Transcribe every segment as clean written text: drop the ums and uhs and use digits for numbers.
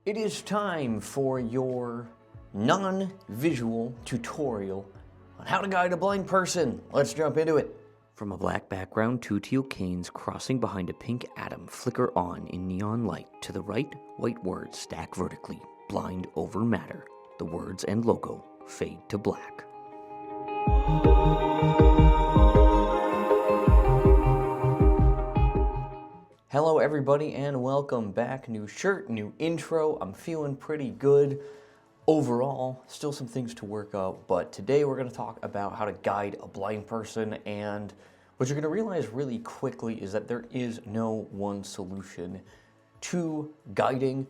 It is time for your non-visual tutorial on how to guide a blind person. Let's jump into it. From a black background, two teal canes crossing behind a pink atom flicker on in neon light. To the right, white words stack vertically, blind over matter. The words and logo fade to black. Hello everybody and welcome back. New shirt, new intro. I'm feeling pretty good overall. Still some things to work out, but today we're going to talk about how to guide a blind person, and what you're going to realize really quickly is that there is no one solution to guiding.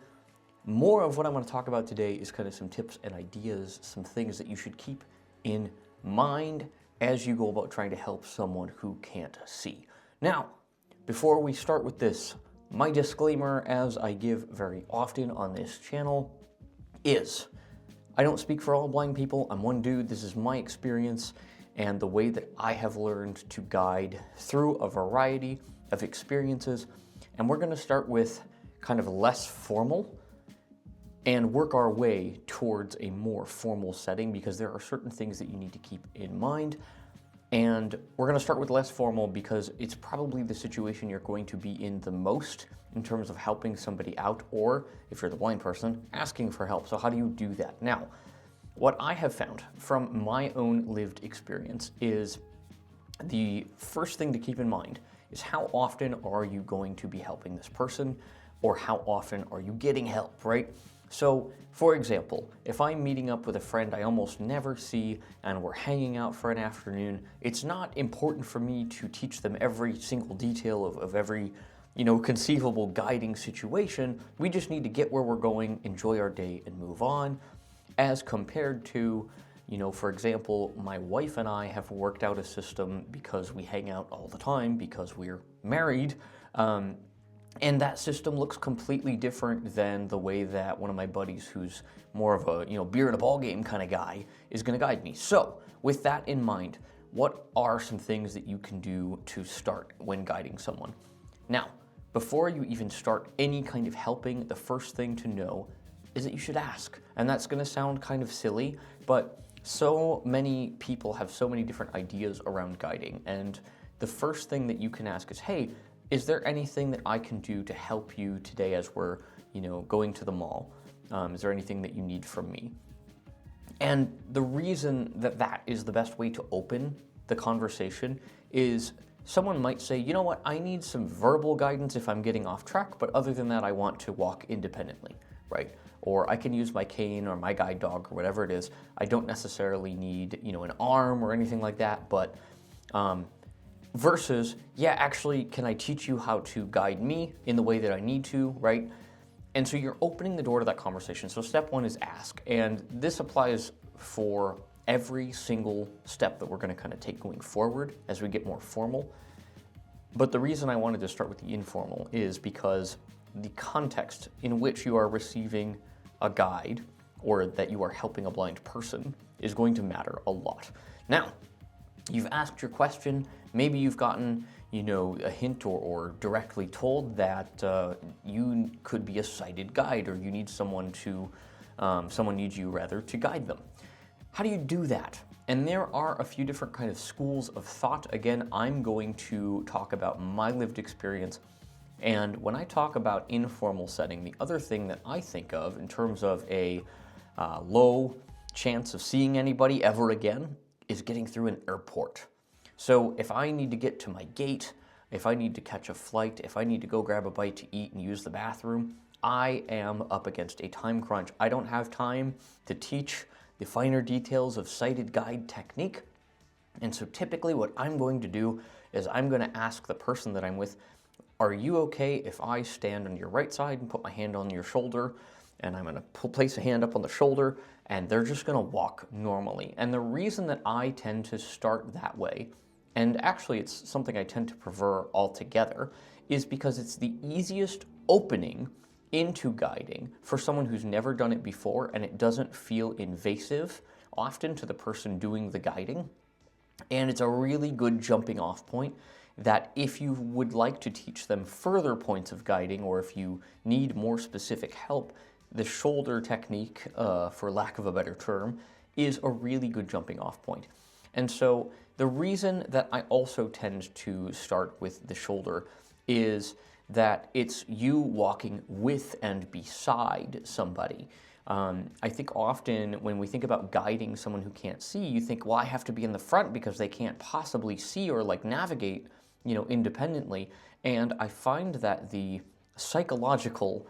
More of what I'm going to talk about today is kind of some tips and ideas, some things that you should keep in mind as you go about trying to help someone who can't see. Now, before we start with this, my disclaimer, as I give very often on this channel, is I don't speak for all blind people. I'm one dude. This is my experience and the way that I have learned to guide through a variety of experiences. And we're going to start with kind of less formal and work our way towards a more formal setting, because there are certain things that you need to keep in mind. And we're going to start with less formal because it's probably the situation you're going to be in the most in terms of helping somebody out, or if you're the blind person, asking for help. So how do you do that? Now, what I have found from my own lived experience is the first thing to keep in mind is how often are you going to be helping this person, or how often are you getting help, right? So, for example, if I'm meeting up with a friend I almost never see and we're hanging out for an afternoon, it's not important for me to teach them every single detail of every, conceivable guiding situation. We just need to get where we're going, enjoy our day, and move on. As compared to, for example, my wife and I have worked out a system because we hang out all the time because we're married. And that system looks completely different than the way that one of my buddies, who's more of a, beer and a ball game kind of guy, is going to guide me. So with that in mind, what are some things that you can do to start when guiding someone? Now, before you even start any kind of helping, the first thing to know is that you should ask. And that's going to sound kind of silly, but so many people have so many different ideas around guiding. And the first thing that you can ask is, hey, is there anything that I can do to help you today as we're, going to the mall? Is there anything that you need from me? And the reason that that is the best way to open the conversation is someone might say, you know what, I need some verbal guidance if I'm getting off track, but other than that, I want to walk independently, right? Or I can use my cane or my guide dog or whatever it is. I don't necessarily need, an arm or anything like that, but versus, yeah, actually, can I teach you how to guide me in the way that I need to, right? And so you're opening the door to that conversation. So step one is ask. And this applies for every single step that we're going to kind of take going forward as we get more formal. But the reason I wanted to start with the informal is because the context in which you are receiving a guide, or that you are helping a blind person, is going to matter a lot. Now, you've asked your question, maybe you've gotten, a hint or directly told that you could be a sighted guide, or you need someone needs you rather to guide them. How do you do that? And there are a few different kind of schools of thought. Again, I'm going to talk about my lived experience. And when I talk about informal setting, the other thing that I think of in terms of a low chance of seeing anybody ever again is getting through an airport. So if I need to get to my gate, if I need to catch a flight, if I need to go grab a bite to eat and use the bathroom, I am up against a time crunch. I don't have time to teach the finer details of sighted guide technique. And so typically what I'm going to do is I'm going to ask the person that I'm with, are you okay if I stand on your right side and put my hand on your shoulder? And I'm going to place a hand up on the shoulder, and they're just going to walk normally. And the reason that I tend to start that way, and actually it's something I tend to prefer altogether, is because it's the easiest opening into guiding for someone who's never done it before, and it doesn't feel invasive often to the person doing the guiding. And it's a really good jumping off point that if you would like to teach them further points of guiding, or if you need more specific help, the shoulder technique, for lack of a better term, is a really good jumping off point. And so the reason that I also tend to start with the shoulder is that it's you walking with and beside somebody. I think often when we think about guiding someone who can't see, you think, well, I have to be in the front because they can't possibly see or like navigate, independently. And I find that the psychological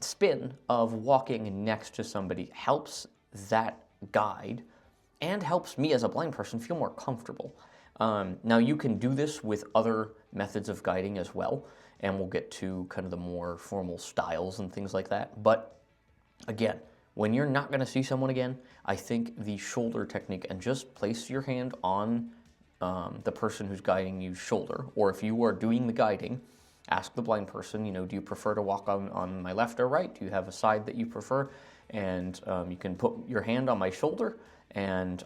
spin of walking next to somebody helps that guide and helps me as a blind person feel more comfortable. Now you can do this with other methods of guiding as well, and we'll get to kind of the more formal styles and things like that. But again, when you're not going to see someone again, I think the shoulder technique, and just place your hand on the person who's guiding you's shoulder, or if you are doing the guiding, ask the blind person, do you prefer to walk on my left or right? Do you have a side that you prefer? And you can put your hand on my shoulder and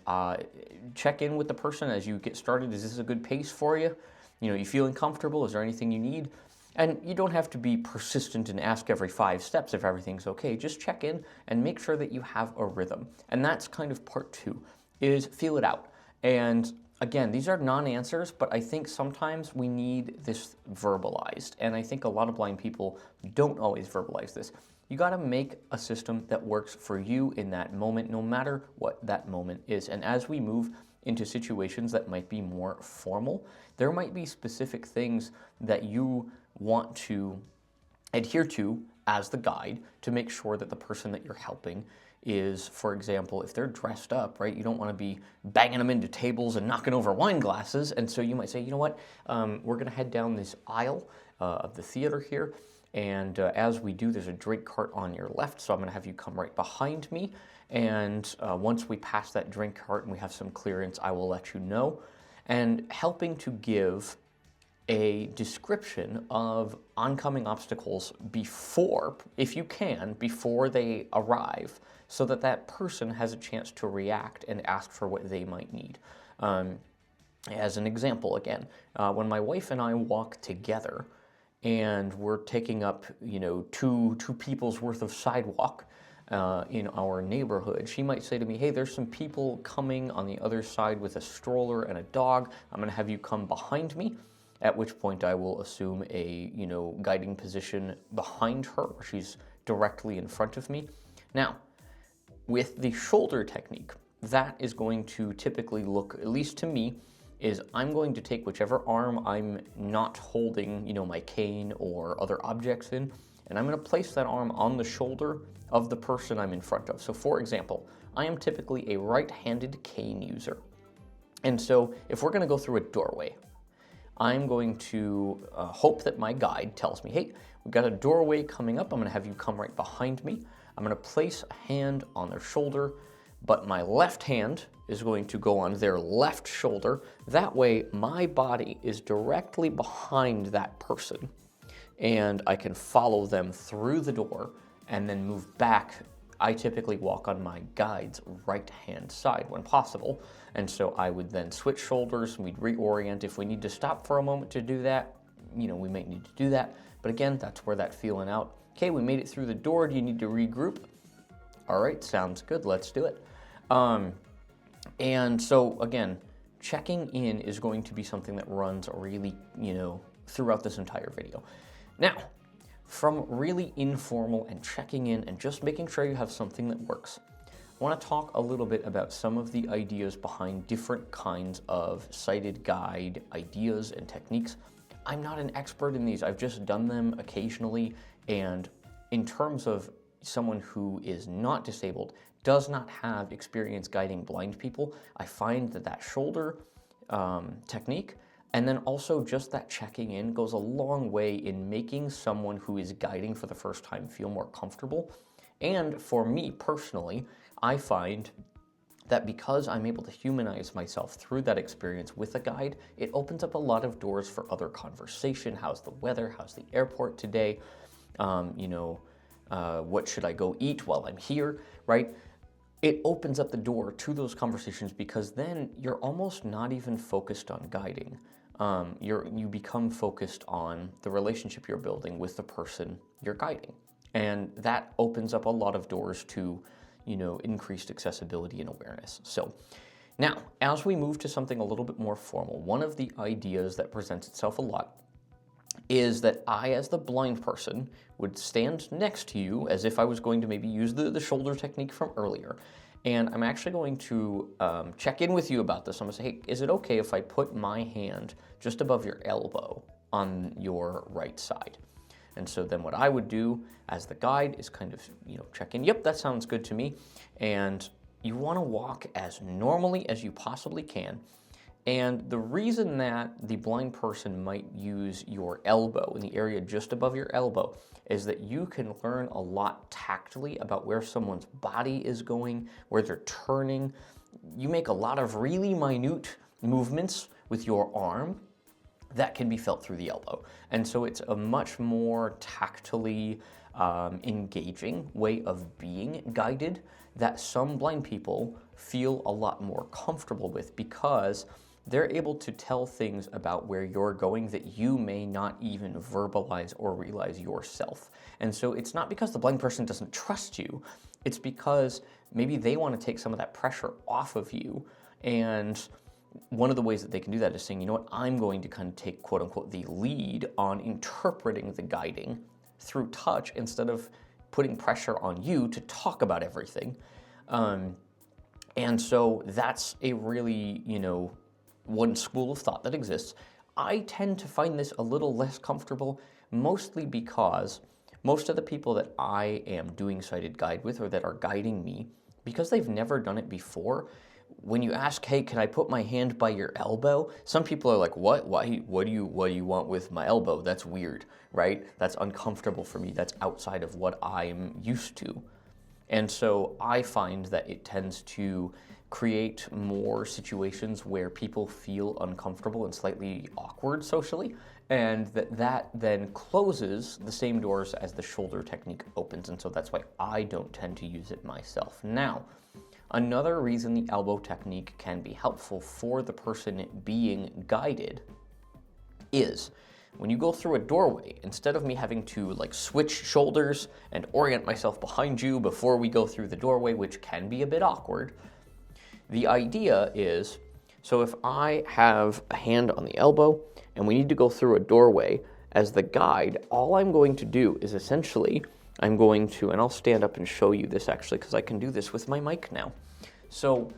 check in with the person as you get started. Is this a good pace for you? You feeling comfortable? Is there anything you need? And you don't have to be persistent and ask every 5 steps if everything's okay. Just check in and make sure that you have a rhythm. And that's kind of part 2, is feel it out. And again, these are non-answers, but I think sometimes we need this verbalized. And I think a lot of blind people don't always verbalize this. You got to make a system that works for you in that moment, no matter what that moment is. And as we move into situations that might be more formal, there might be specific things that you want to adhere to as the guide to make sure that the person that you're helping is, for example, if they're dressed up, right, you don't want to be banging them into tables and knocking over wine glasses. And so you might say, you know what, we're going to head down this aisle of the theater here. And as we do, there's a drink cart on your left, so I'm going to have you come right behind me. And once we pass that drink cart and we have some clearance, I will let you know. And helping to give a description of oncoming obstacles before, if you can, before they arrive, so that that person has a chance to react and ask for what they might need. As an example, again, when my wife and I walk together, and we're taking up, two people's worth of sidewalk in our neighborhood, she might say to me, hey, there's some people coming on the other side with a stroller and a dog. I'm going to have you come behind me, at which point I will assume a, guiding position behind her, where she's directly in front of me. Now, with the shoulder technique, that is going to typically look, at least to me, is I'm going to take whichever arm I'm not holding, my cane or other objects in, and I'm going to place that arm on the shoulder of the person I'm in front of. So for example, I am typically a right-handed cane user. And so if we're going to go through a doorway, I'm going to hope that my guide tells me, hey, we've got a doorway coming up. I'm going to have you come right behind me. I'm going to place a hand on their shoulder, but my left hand is going to go on their left shoulder. That way, my body is directly behind that person, and I can follow them through the door and then move back. I typically walk on my guide's right-hand side when possible, and so I would then switch shoulders, and we'd reorient. If we need to stop for a moment to do that, we might need to do that. But again, that's where that feeling out. Okay, we made it through the door. Do you need to regroup? All right, sounds good. Let's do it. And so again, checking in is going to be something that runs really, throughout this entire video. Now, from really informal and checking in and just making sure you have something that works, I want to talk a little bit about some of the ideas behind different kinds of sighted guide ideas and techniques. I'm not an expert in these. I've just done them occasionally. And in terms of someone who is not disabled, does not have experience guiding blind people, I find that shoulder technique, and then also just that checking in, goes a long way in making someone who is guiding for the first time feel more comfortable. And for me personally, I find that because I'm able to humanize myself through that experience with a guide, it opens up a lot of doors for other conversation. How's the weather? How's the airport today? What should I go eat while I'm here, right? It opens up the door to those conversations, because then you're almost not even focused on guiding. You become focused on the relationship you're building with the person you're guiding. And that opens up a lot of doors to, increased accessibility and awareness. So now, as we move to something a little bit more formal, one of the ideas that presents itself a lot is that I, as the blind person, would stand next to you as if I was going to maybe use the shoulder technique from earlier. And I'm actually going to check in with you about this. I'm going to say, hey, is it okay if I put my hand just above your elbow on your right side? And so then what I would do as the guide is kind of, check in. Yep, that sounds good to me. And you want to walk as normally as you possibly can. And the reason that the blind person might use your elbow in the area just above your elbow is that you can learn a lot tactily about where someone's body is going, where they're turning. You make a lot of really minute movements with your arm that can be felt through the elbow. And so it's a much more tactily engaging way of being guided that some blind people feel a lot more comfortable with, because they're able to tell things about where you're going that you may not even verbalize or realize yourself. And so it's not because the blind person doesn't trust you, it's because maybe they want to take some of that pressure off of you. And one of the ways that they can do that is saying, you know what, I'm going to kind of take, quote unquote, the lead on interpreting the guiding through touch instead of putting pressure on you to talk about everything. And so that's a really, one school of thought that exists. I tend to find this a little less comfortable, mostly because most of the people that I am doing sighted guide with, or that are guiding me, because they've never done it before, when you ask, hey, can I put my hand by your elbow? Some people are like, what? Why? What do you want with my elbow? That's weird, right? That's uncomfortable for me. That's outside of what I'm used to. And so I find that it tends to create more situations where people feel uncomfortable and slightly awkward socially, and that then closes the same doors as the shoulder technique opens. And so that's why I don't tend to use it myself. Now, another reason the elbow technique can be helpful for the person being guided is when you go through a doorway, instead of me having to switch shoulders and orient myself behind you before we go through the doorway, which can be a bit awkward, the idea is, so if I have a hand on the elbow and we need to go through a doorway, as the guide, all I'm going to do is essentially, I'm going to, and I'll stand up and show you this actually, because I can do this with my mic now. So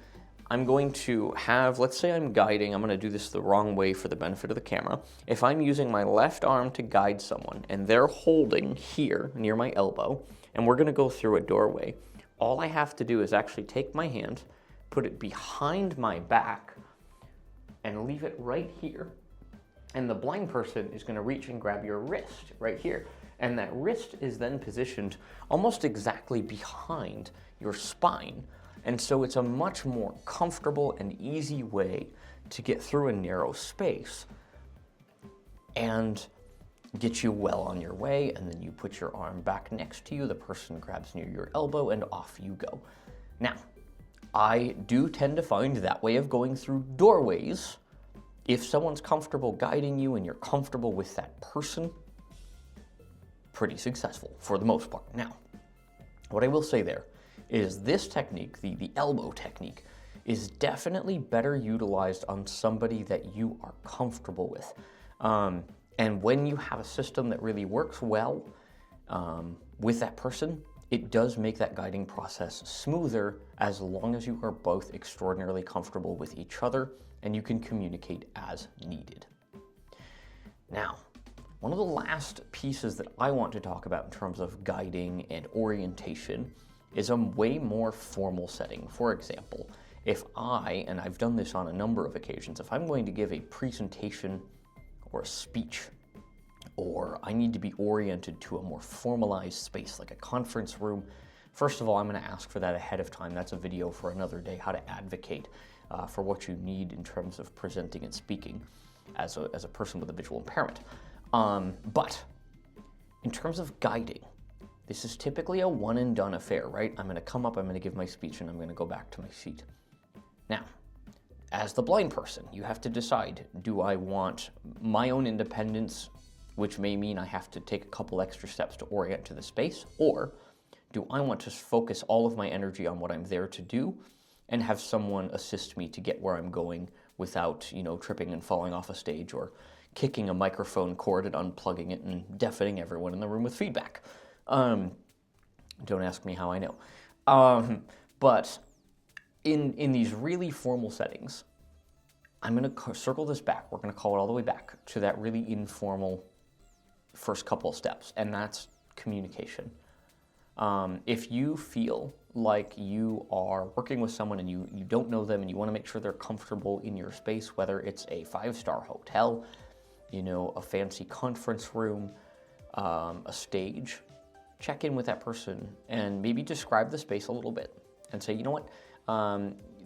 I'm going to have, let's say I'm guiding, I'm going to do this the wrong way for the benefit of the camera. If I'm using my left arm to guide someone and they're holding here near my elbow, and we're going to go through a doorway, all I have to do is actually take my hand, put it behind my back, and leave it right here. And the blind person is going to reach and grab your wrist right here. And that wrist is then positioned almost exactly behind your spine. And so it's a much more comfortable and easy way to get through a narrow space and get you well on your way. And then you put your arm back next to you, the person grabs near your elbow, and off you go. Now, I do tend to find that way of going through doorways, if someone's comfortable guiding you and you're comfortable with that person, pretty successful for the most part. Now, what I will say there is this technique, the elbow technique, is definitely better utilized on somebody that you are comfortable with. And when you have a system that really works well with that person, it does make that guiding process smoother, as long as you are both extraordinarily comfortable with each other and you can communicate as needed. Now, one of the last pieces that I want to talk about in terms of guiding and orientation is a way more formal setting. For example, if and I've done this on a number of occasions, if I'm going to give a presentation or a speech, or I need to be oriented to a more formalized space like a conference room, first of all, I'm going to ask for that ahead of time. That's a video for another day, how to advocate for what you need in terms of presenting and speaking as a person with a visual impairment. But in terms of guiding, this is typically a one and done affair, right? I'm going to come up, I'm going to give my speech, and I'm going to go back to my seat. Now, as the blind person, you have to decide, do I want my own independence which may mean I have to take a couple extra steps to orient to the space? Or do I want to focus all of my energy on what I'm there to do and have someone assist me to get where I'm going without, tripping and falling off a stage or kicking a microphone cord and unplugging it and deafening everyone in the room with feedback? Don't ask me how I know. But in these really formal settings, I'm going to circle this back. We're going to call it all the way back to that really informal first couple of steps, and that's communication. If you feel like you are working with someone and you don't know them and you want to make sure they're comfortable in your space, whether it's a 5-star hotel, a fancy conference room, a stage, check in with that person and maybe describe the space a little bit and say,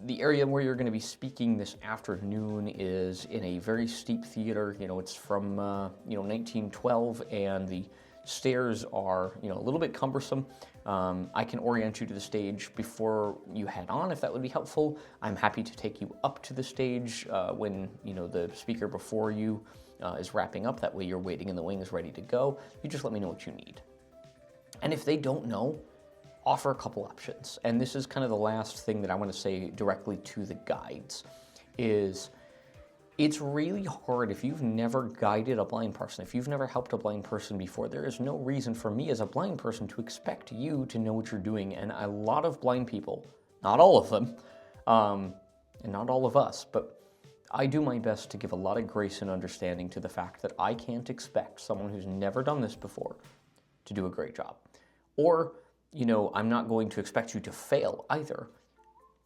the area where you're going to be speaking this afternoon is in a very steep theater. It's from 1912, and the stairs are a little bit cumbersome. I can orient you to the stage before you head on, if that would be helpful. I'm happy to take you up to the stage when the speaker before you is wrapping up. That way you're waiting in the wings ready to go. You just let me know what you need. And if they don't know, offer a couple options. And this is kind of the last thing that I want to say directly to the guides, is it's really hard if you've never guided a blind person, if you've never helped a blind person before. There is no reason for me as a blind person to expect you to know what you're doing. And a lot of blind people, not all of them, and not all of us, but I do my best to give a lot of grace and understanding to the fact that I can't expect someone who's never done this before to do a great job. Or, I'm not going to expect you to fail either.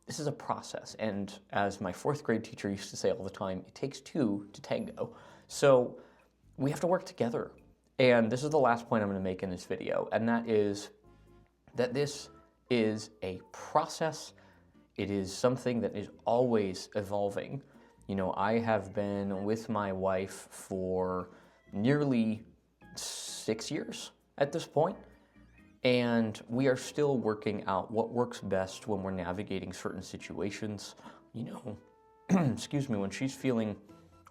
This is a process, and as my 4th grade teacher used to say all the time, it takes 2 to tango. So we have to work together. And this is the last point I'm going to make in this video, and that is that this is a process. It is something that is always evolving. I have been with my wife for nearly 6 years at this point. And we are still working out what works best when we're navigating certain situations. Excuse me, when she's feeling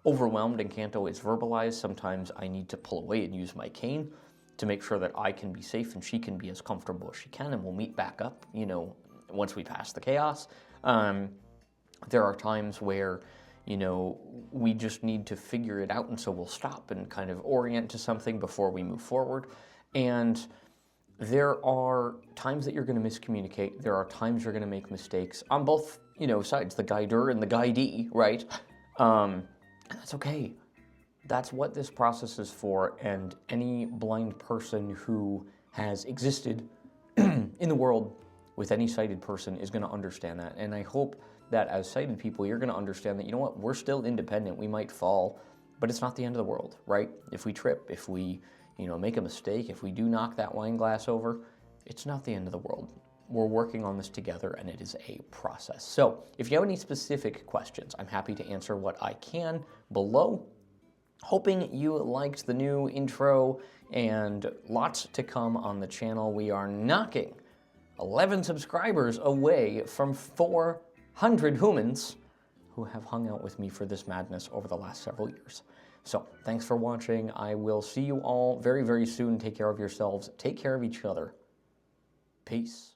overwhelmed and can't always verbalize, sometimes I need to pull away and use my cane to make sure that I can be safe and she can be as comfortable as she can, and we'll meet back up, once we pass the chaos. There are times where, we just need to figure it out, and so we'll stop and kind of orient to something before we move forward. And there are times that you're going to miscommunicate. There are times you're going to make mistakes on both, sides, the guider and the guidee, right? And that's okay. That's what this process is for, and any blind person who has existed in the world with any sighted person is going to understand that. And I hope that as sighted people, you're going to understand that, we're still independent. We might fall, but it's not the end of the world, right? If we trip, if we make a mistake, if we do knock that wine glass over, it's not the end of the world. We're working on this together, and it is a process. So if you have any specific questions, I'm happy to answer what I can below. Hoping you liked the new intro, and lots to come on the channel. We are knocking 11 subscribers away from 400 humans who have hung out with me for this madness over the last several years. So, thanks for watching. I will see you all very, very soon. Take care of yourselves. Take care of each other. Peace.